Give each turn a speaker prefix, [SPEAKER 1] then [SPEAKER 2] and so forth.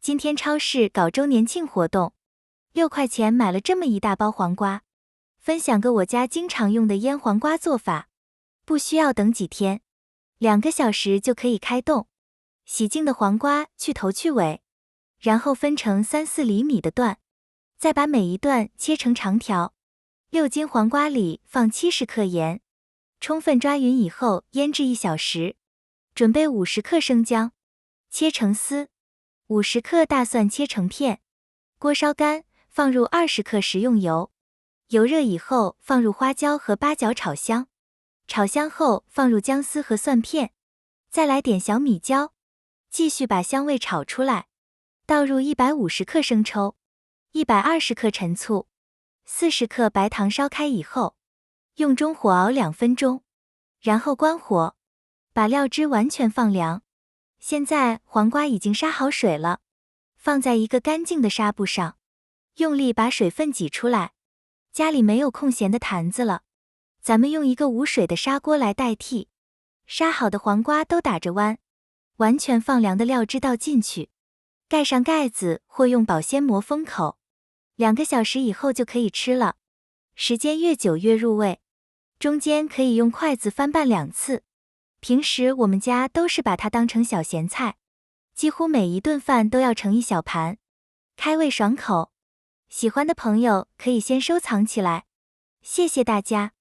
[SPEAKER 1] 今天超市搞周年庆活动，6块钱买了这么一大包黄瓜。分享个我家经常用的腌黄瓜做法，不需要等几天，2个小时就可以开动。洗净的黄瓜去头去尾，然后分成3-4厘米的段，再把每一段切成长条。6斤黄瓜里放70克盐，充分抓匀以后腌制1小时。准备50克生姜，切成丝，50克大蒜切成片。锅烧干，放入20克食用油，油热以后放入花椒和八角炒香，炒香后放入姜丝和蒜片，再来点小米椒，继续把香味炒出来。倒入150克生抽，120克陈醋，40克白糖，烧开以后，用中火熬2分钟，然后关火，把料汁完全放凉。现在黄瓜已经杀好水了，放在一个干净的纱布上，用力把水分挤出来。家里没有空闲的坛子了，咱们用一个无水的砂锅来代替。杀好的黄瓜都打着弯，完全放凉的料汁倒进去，盖上盖子或用保鲜膜封口。2个小时以后就可以吃了，时间越久越入味，中间可以用筷子翻拌2次。平时我们家都是把它当成小咸菜，几乎每一顿饭都要盛一小盘，开胃爽口。喜欢的朋友可以先收藏起来，谢谢大家。